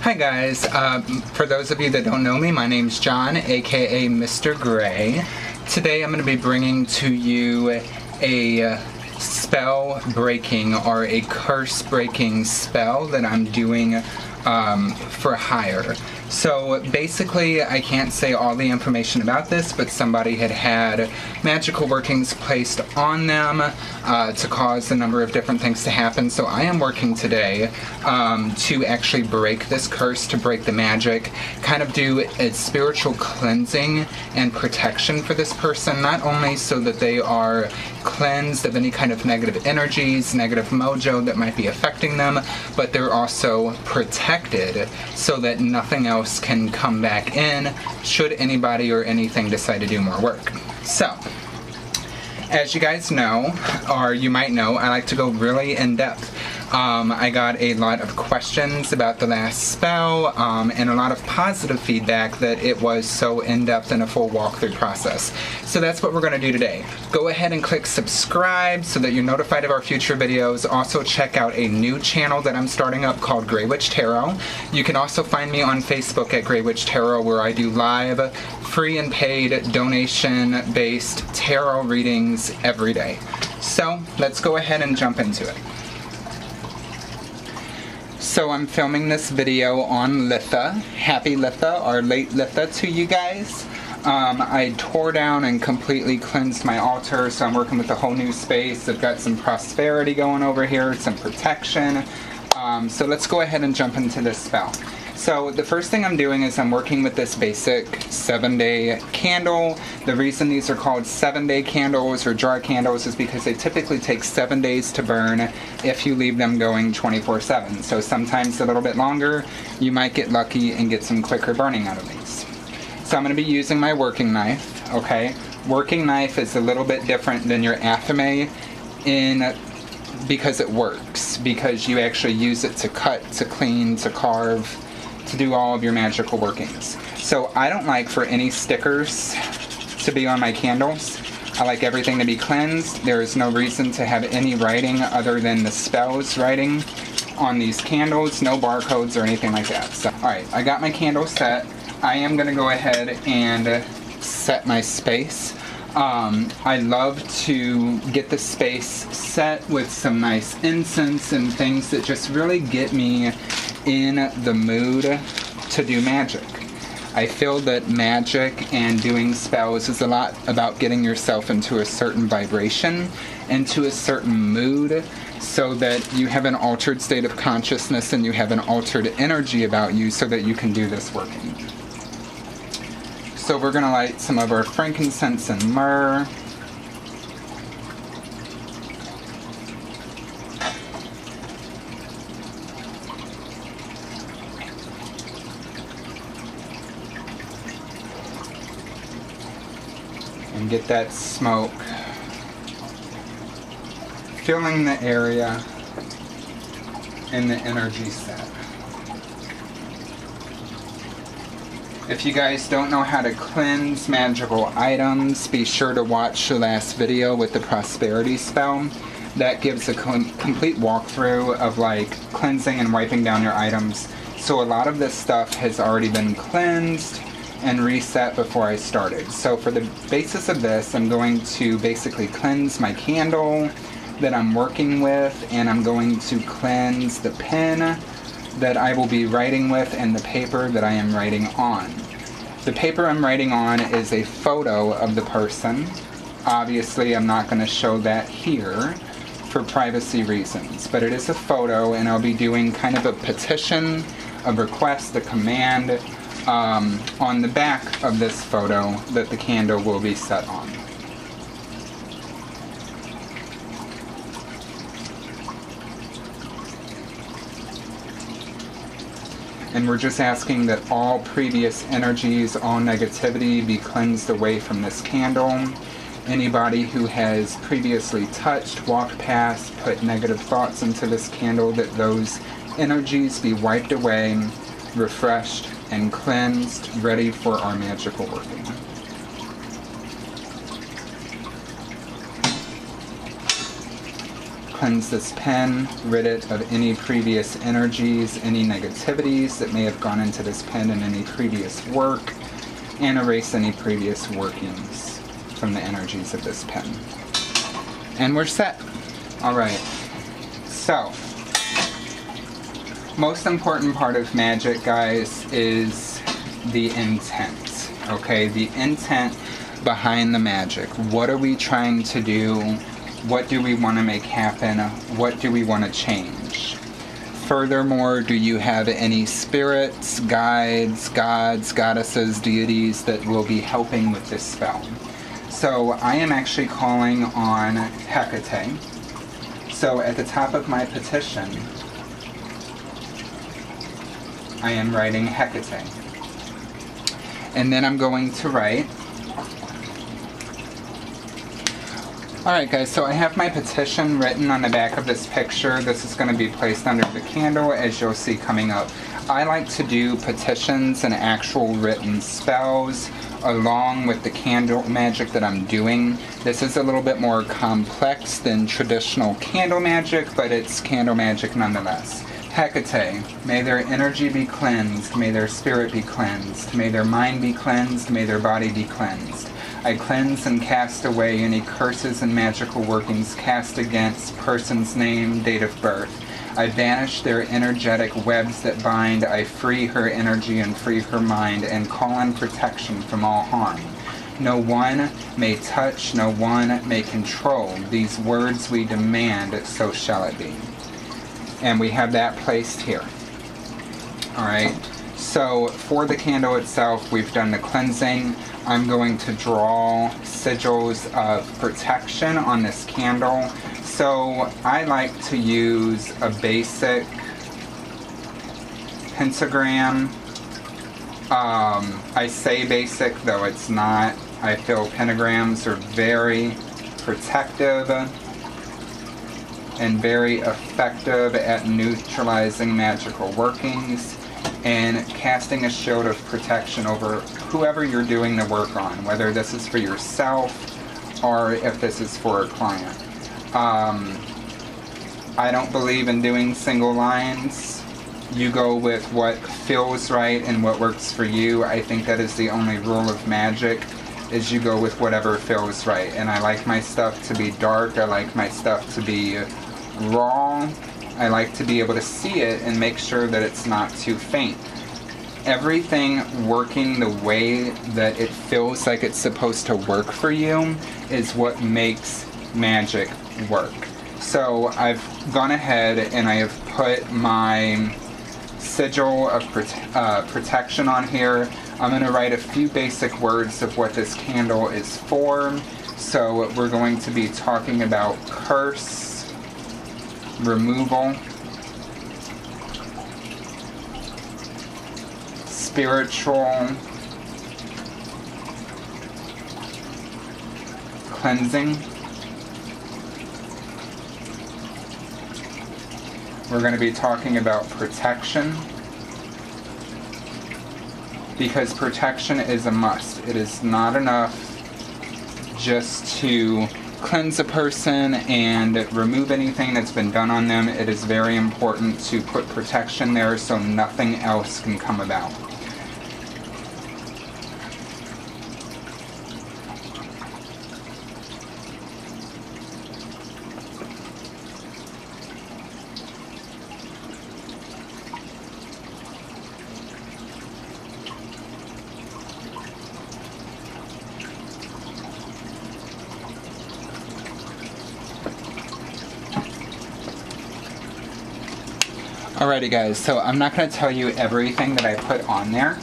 Hi guys, for those of you that don't know me, my name's John, aka Mr. Gray. Today I'm going to be bringing to you a spell breaking or a curse breaking spell that I'm doing for hire. So basically, I can't say all the information about this, but somebody had magical workings placed on them to cause a number of different things to happen. So I am working today to actually break this curse, to break the magic, kind of do a spiritual cleansing and protection for this person, not only so that they are cleansed of any kind of negative energies, negative mojo that might be affecting them, but they're also protected so that nothing else can come back in should anybody or anything decide to do more work. So, as you guys know, or you might know, I like to go really in depth. I got a lot of questions about the last spell and a lot of positive feedback that it was so in-depth and a full walkthrough process. So that's what we're going to do today. Go ahead and click subscribe so that you're notified of our future videos. Also check out a new channel that I'm starting up called Gray Witch Tarot. You can also find me on Facebook at Gray Witch Tarot, where I do live, free and paid, donation-based tarot readings every day. So let's go ahead and jump into it. So I'm filming this video on Litha. Happy Litha, or late Litha to you guys. I tore down and completely cleansed my altar, so I'm working with a whole new space. I've got some prosperity going over here, some protection. So let's go ahead and jump into this spell. So the first thing I'm doing is I'm working with this basic 7-day candle. The reason these are called 7-day candles or jar candles is because they typically take 7 days to burn if you leave them going 24/7. So sometimes a little bit longer, you might get lucky and get some quicker burning out of these. So I'm going to be using my working knife, okay? Working knife is a little bit different than your athame because it works, because you actually use it to cut, to clean, to carve, to do all of your magical workings. So I don't like for any stickers to be on my candles. I like everything to be cleansed. There is no reason to have any writing other than the spells writing on these candles, no barcodes or anything like that. So, alright, I got my candle set. I am going to go ahead and set my space. I love to get the space set with some nice incense and things that just really get me in the mood to do magic. I feel that magic and doing spells is a lot about getting yourself into a certain vibration, into a certain mood, so that you have an altered state of consciousness and you have an altered energy about you so that you can do this working. So we're going to light some of our frankincense and myrrh. And get that smoke filling the area and the energy set. If you guys don't know how to cleanse magical items, be sure to watch the last video with the prosperity spell. That gives a complete walkthrough of like cleansing and wiping down your items. So a lot of this stuff has already been cleansed and reset before I started. So for the basis of this, I'm going to basically cleanse my candle that I'm working with, and I'm going to cleanse the pen that I will be writing with and the paper that I am writing on. The paper I'm writing on is a photo of the person. Obviously, I'm not going to show that here for privacy reasons, but it is a photo, and I'll be doing kind of a petition, a request, a command on the back of this photo that the candle will be set on. And we're just asking that all previous energies, all negativity be cleansed away from this candle. Anybody who has previously touched, walked past, put negative thoughts into this candle, that those energies be wiped away, refreshed, and cleansed, ready for our magical working. cleanse this pen, rid it of any previous energies, any negativities that may have gone into this pen in any previous work, and erase any previous workings from the energies of this pen. And we're set. All right. So, most important part of magic, guys, is the intent. Okay, the intent behind the magic. What are we trying to do? What do we want to make happen? What do we want to change? Furthermore, do you have any spirits, guides, gods, goddesses, deities that will be helping with this spell? So I am actually calling on Hecate. So at the top of my petition, I am writing Hecate. And then I'm going to write. Alright guys, so I have my petition written on the back of this picture. This is going to be placed under the candle, as you'll see coming up. I like to do petitions and actual written spells along with the candle magic that I'm doing. This is a little bit more complex than traditional candle magic, but it's candle magic nonetheless. Hecate, may their energy be cleansed, may their spirit be cleansed, may their mind be cleansed, may their body be cleansed. I cleanse and cast away any curses and magical workings cast against person's name, date of birth. I banish their energetic webs that bind. I free her energy and free her mind and call on protection from all harm. No one may touch, no one may control. These words we demand, so shall it be. And we have that placed here. Alright, so for the candle itself, we've done the cleansing. I'm going to draw sigils of protection on this candle. So I like to use a basic pentagram. I say basic, though it's not. I feel pentagrams are very protective and very effective at neutralizing magical workings and casting a shield of protection over whoever you're doing the work on, whether this is for yourself or if this is for a client. I don't believe in doing single lines. You go with what feels right and what works for you. I think that is the only rule of magic, is you go with whatever feels right. And I like my stuff to be dark. I like my stuff to be raw. I like to be able to see it and make sure that it's not too faint. Everything working the way that it feels like it's supposed to work for you is what makes magic work. So I've gone ahead and I have put my sigil of protection on here. I'm going to write a few basic words of what this candle is for. So we're going to be talking about curse, removal, spiritual cleansing. We're going to be talking about protection, because protection is a must. It is not enough just to cleanse a person and remove anything that's been done on them. It is very important to put protection there so nothing else can come about. Alrighty guys, so I'm not going to tell you everything that I put on there,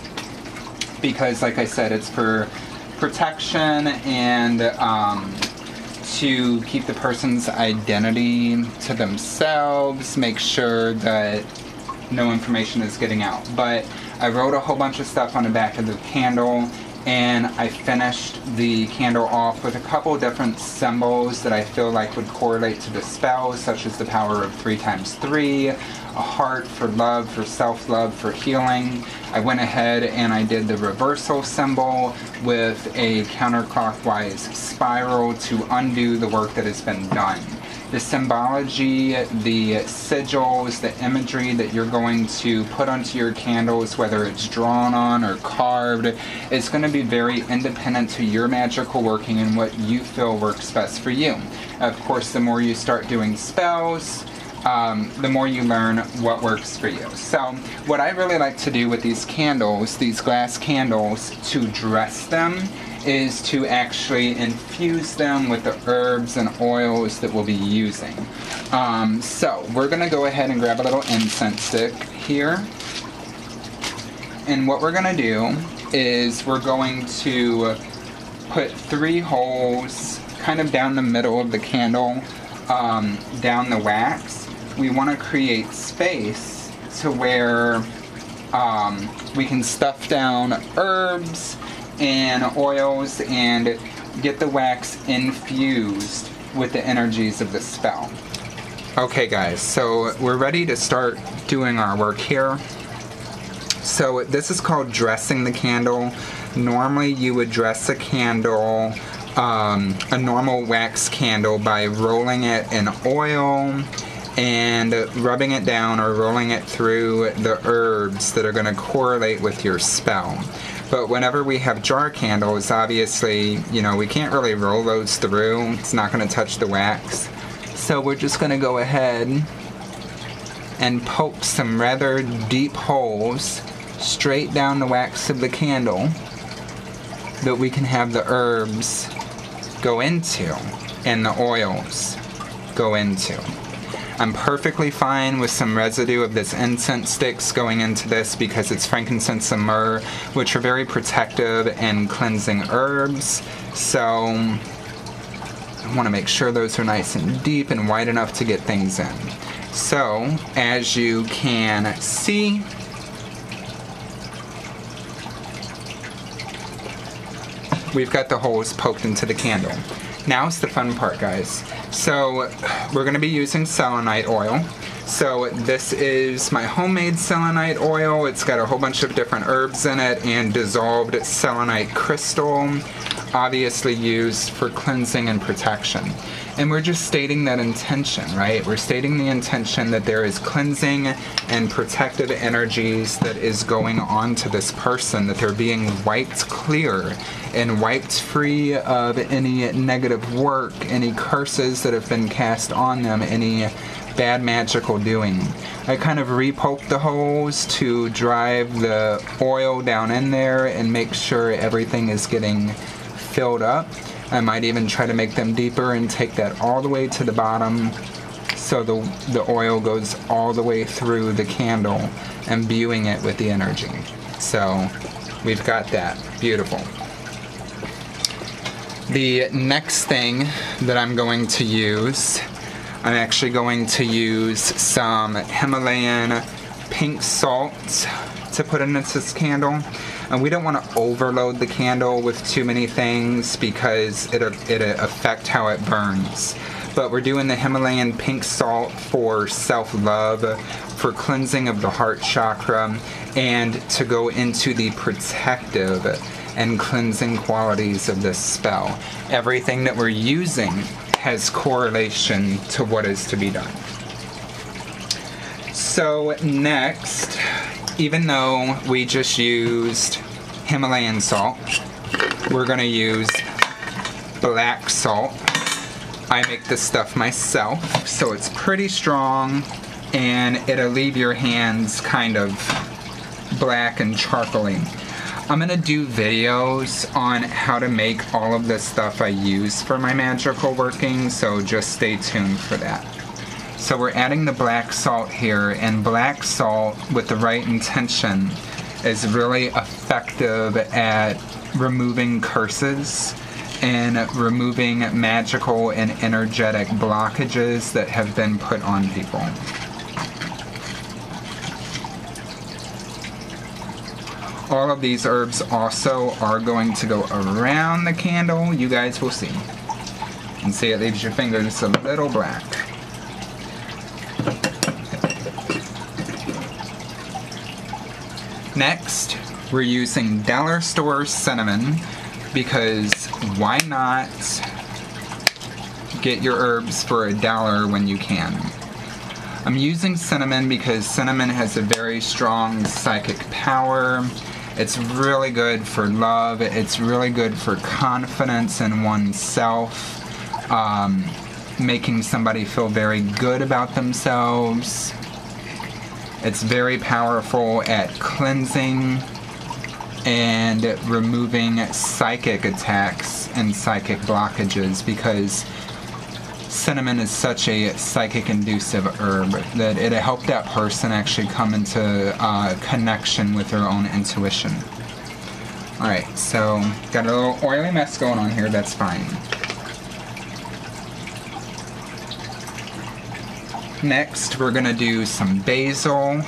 because like I said, it's for protection and to keep the person's identity to themselves, make sure that no information is getting out. But I wrote a whole bunch of stuff on the back of the candle, and I finished the candle off with a couple different symbols that I feel like would correlate to the spell, such as the power of 3 times 3, a heart for love, for self-love, for healing. I went ahead and I did the reversal symbol with a counterclockwise spiral to undo the work that has been done. the symbology, the sigils, the imagery that you're going to put onto your candles, whether it's drawn on or carved, is going to be very independent to your magical working and what you feel works best for you. Of course, the more you start doing spells, the more you learn what works for you. So what I really like to do with these candles, these glass candles, to dress them, is to actually infuse them with the herbs and oils that we'll be using. So we're going to go ahead and grab a little incense stick here. And what we're going to do is we're going to put 3 holes kind of down the middle of the candle, down the wax. We want to create space to where we can stuff down herbs and oils and get the wax infused with the energies of the spell. Okay guys, so we're ready to start doing our work here. So this is called dressing the candle. Normally you would dress a candle, a normal wax candle, by rolling it in oil and rubbing it down or rolling it through the herbs that are going to correlate with your spell. But whenever we have jar candles, obviously, you know, we can't really roll those through. It's not going to touch the wax. So we're just going to go ahead and poke some rather deep holes straight down the wax of the candle that we can have the herbs go into and the oils go into. I'm perfectly fine with some residue of this incense sticks going into this because it's frankincense and myrrh, which are very protective and cleansing herbs. So I want to make sure those are nice and deep and wide enough to get things in. So as you can see, we've got the holes poked into the candle. Now's the fun part, guys. So we're going to be using selenite oil. So this is my homemade selenite oil. It's got a whole bunch of different herbs in it and dissolved selenite crystal, obviously used for cleansing and protection. And we're just stating that intention, right? We're stating the intention that there is cleansing and protective energies that is going on to this person, that they're being wiped clear and wiped free of any negative work, any curses that have been cast on them, any bad magical doing. I kind of re-poke the holes to drive the oil down in there and make sure everything is getting filled up. I might even try to make them deeper and take that all the way to the bottom so the oil goes all the way through the candle, imbuing it with the energy. So we've got that. Beautiful. The next thing that I'm going to use, I'm actually going to use some Himalayan pink salt to put in this candle. And we don't want to overload the candle with too many things because it'll affect how it burns. But we're doing the Himalayan pink salt for self-love, for cleansing of the heart chakra, and to go into the protective and cleansing qualities of this spell. Everything that we're using has correlation to what is to be done. So next, even though we just used Himalayan salt, we're going to use black salt. I make this stuff myself, so it's pretty strong and it'll leave your hands kind of black and charcoaly. I'm going to do videos on how to make all of this stuff I use for my magical working, so just stay tuned for that. So we're adding the black salt here, and black salt with the right intention is really effective at removing curses and removing magical and energetic blockages that have been put on people. All of these herbs also are going to go around the candle. You guys will see. You can see it leaves your fingers a little black. Next, we're using dollar store cinnamon because why not Get your herbs for $1 when you can. I'm using cinnamon because cinnamon has a very strong psychic power. It's really good for love. It's really good for confidence in oneself. Making somebody feel very good about themselves. It's very powerful at cleansing and removing psychic attacks and psychic blockages, because cinnamon is such a psychic inducive herb that it'll help that person actually come into connection with their own intuition. Alright, so got a little oily mess going on here, that's fine. Next, we're going to do some basil,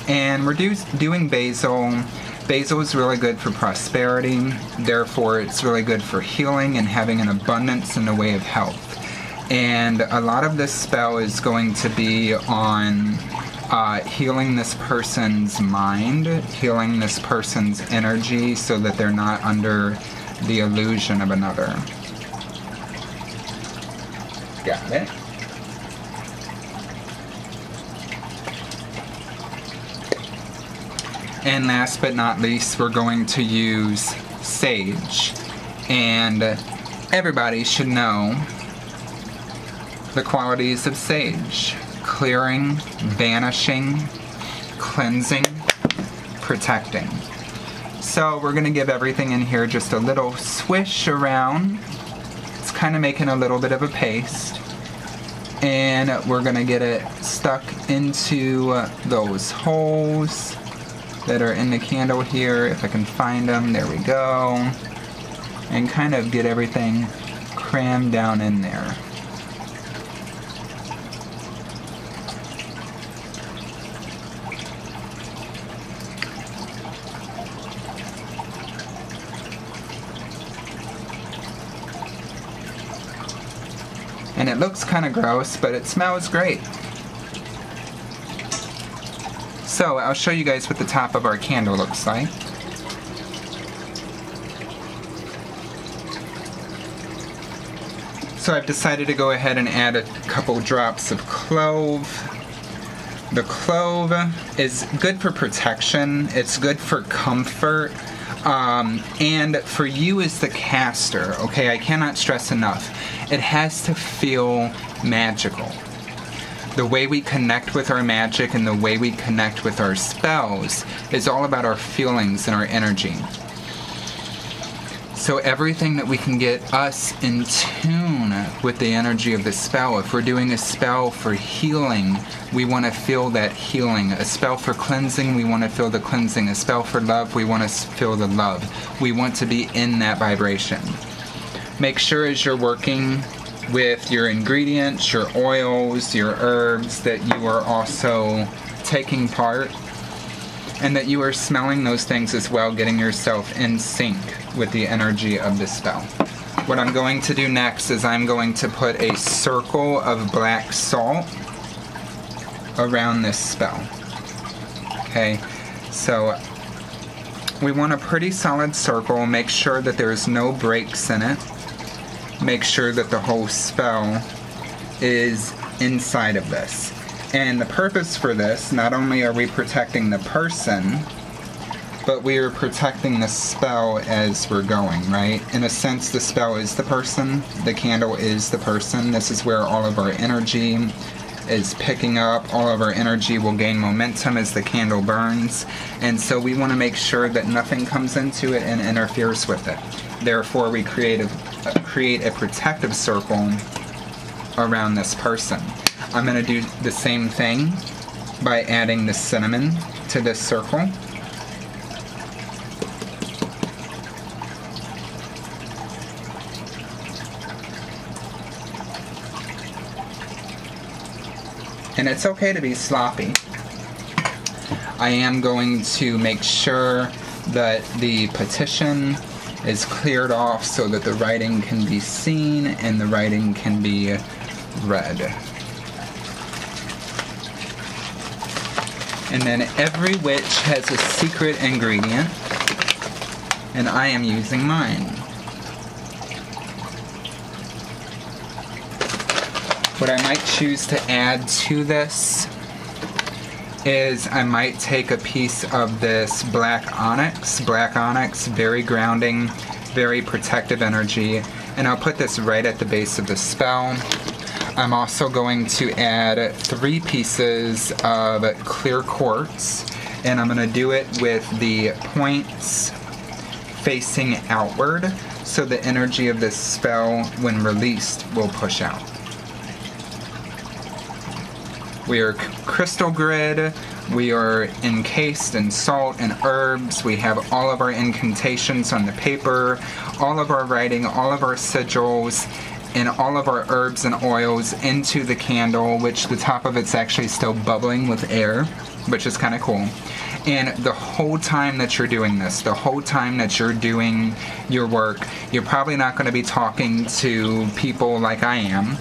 and we're doing basil. Basil is really good for prosperity, therefore it's really good for healing and having an abundance in the way of health. And a lot of this spell is going to be on healing this person's mind, healing this person's energy so that they're not under the illusion of another. Got it. And last but not least, we're going to use sage. And everybody should know the qualities of sage: clearing, vanishing, cleansing, protecting. So we're going to give everything in here just a little swish around. It's kind of making a little bit of a paste. And we're going to get it stuck into those holes that are in the candle here, if I can find them. There we go. And kind of get everything crammed down in there. And it looks kind of gross, but it smells great. So I'll show you guys what the top of our candle looks like. So I've decided to go ahead and add a couple drops of clove. The clove is good for protection, it's good for comfort, and for you as the caster, okay, I cannot stress enough, it has to feel magical. The way we connect with our magic and the way we connect with our spells is all about our feelings and our energy. So everything that we can get us in tune with the energy of the spell. If we're doing a spell for healing, we want to feel that healing. A spell for cleansing, we want to feel the cleansing. A spell for love, we want to feel the love. We want to be in that vibration. Make sure as you're working with your ingredients, your oils, your herbs, that you are also taking part and that you are smelling those things as well, getting yourself in sync with the energy of the spell. What I'm going to do next is I'm going to put a circle of black salt around this spell. Okay, so we want a pretty solid circle. Make sure that there's no breaks in it. Make sure that the whole spell is inside of this. And the purpose for this, not only are we protecting the person, but we are protecting the spell as we're going, right? In a sense, the spell is the person, the candle is the person. This is where all of our energy is picking up. All of our energy will gain momentum as the candle burns. And so we want to make sure that nothing comes into it and interferes with it. Therefore, we create a protective circle around this person. I'm going to do the same thing by adding the cinnamon to this circle. And it's okay to be sloppy. I am going to make sure that the petition is cleared off so that the writing can be seen and the writing can be read. And then every witch has a secret ingredient, and I am using mine. What I might choose to add to this is I might take a piece of this black onyx. Black onyx, very grounding, very protective energy, and I'll put this right at the base of the spell. I'm also going to add 3 pieces of clear quartz, and I'm going to do it with the points facing outward, so the energy of this spell, when released, will push out. We are crystal grid, we are encased in salt and herbs, we have all of our incantations on the paper, all of our writing, all of our sigils, and all of our herbs and oils into the candle, which the top of it's actually still bubbling with air, which is kind of cool. And the whole time that you're doing this, the whole time that you're doing your work, you're probably not going to be talking to people like I am,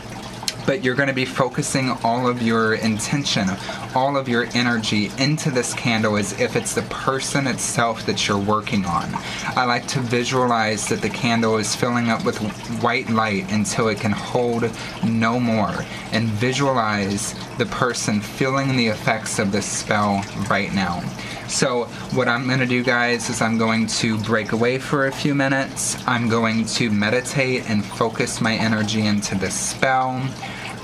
but you're going to be focusing all of your intention, all of your energy into this candle as if it's the person itself that you're working on. I like to visualize that the candle is filling up with white light until it can hold no more, and visualize the person feeling the effects of this spell right now. So what I'm going to do, guys, is I'm going to break away for a few minutes. I'm going to meditate and focus my energy into this spell,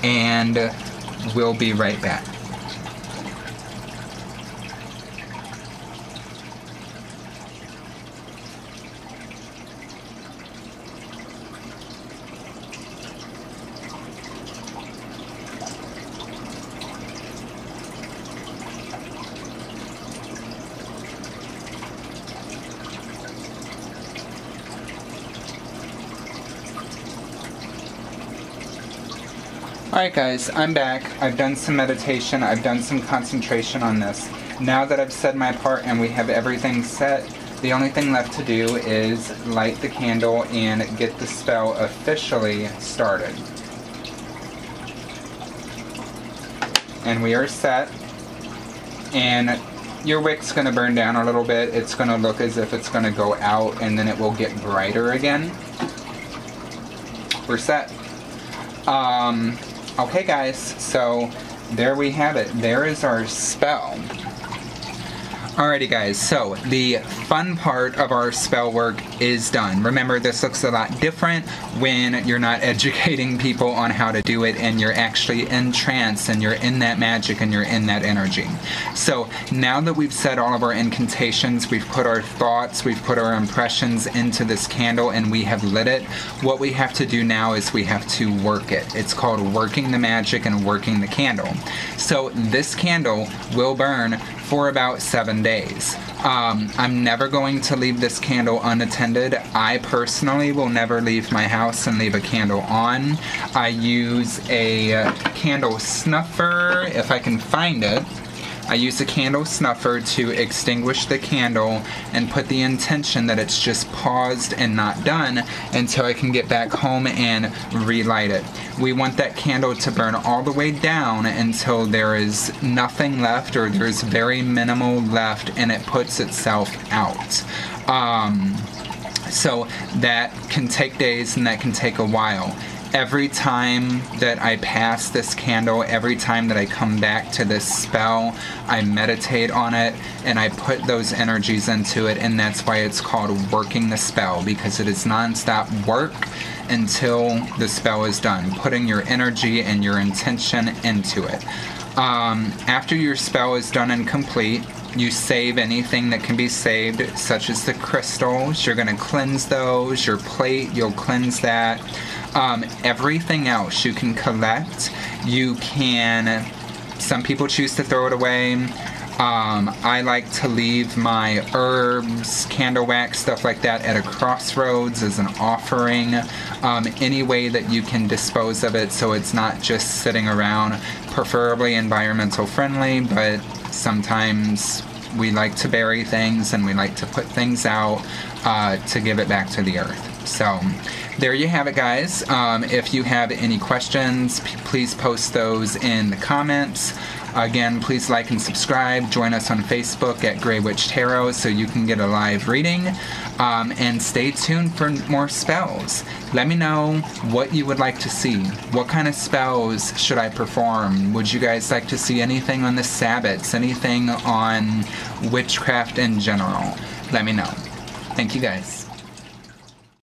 and we'll be right back. Alright guys, I'm back. I've done some meditation, I've done some concentration on this. Now that I've said my part and we have everything set, the only thing left to do is light the candle and get the spell officially started. And we are set. And your wick's going to burn down a little bit. It's going to look as if it's going to go out and then it will get brighter again. We're set. Okay guys, so there we have it. There is our spell. Alrighty guys, so the fun part of our spell work is done. Remember, this looks a lot different when you're not educating people on how to do it and you're actually in trance and you're in that magic and you're in that energy. So now that we've said all of our incantations, we've put our thoughts, we've put our impressions into this candle and we have lit it, what we have to do now is we have to work it. It's called working the magic and working the candle. So this candle will burn for about 7 days. I'm never going to leave this candle unattended. I personally will never leave my house and leave a candle on. I use a candle snuffer, if I can find it. I use a candle snuffer to extinguish the candle and put the intention that it's just paused and not done until I can get back home and relight it. We want that candle to burn all the way down until there is nothing left or there's very minimal left and it puts itself out. So that can take days and that can take a while. Every time that I pass this candle, every time that I come back to this spell, I meditate on it and I put those energies into it, and that's why it's called working the spell, because it is non-stop work until the spell is done, putting your energy and your intention into it. After your spell is done and complete, you save anything that can be saved, such as the crystals. You're going to cleanse those. Your plate, you'll cleanse that. Everything else you can collect. You can, some people choose to throw it away. I like to leave my herbs, candle wax, stuff like that at a crossroads as an offering. Any way that you can dispose of it so it's not just sitting around, preferably environmental friendly, but sometimes we like to bury things and we like to put things out to give it back to the earth. So there you have it, guys. If you have any questions, please post those in the comments. Again, please like and subscribe. Join us on Facebook at Gray Witch Tarot so you can get a live reading. And stay tuned for more spells. Let me know what you would like to see. What kind of spells should I perform? Would you guys like to see anything on the Sabbats? Anything on witchcraft in general? Let me know. Thank you, guys.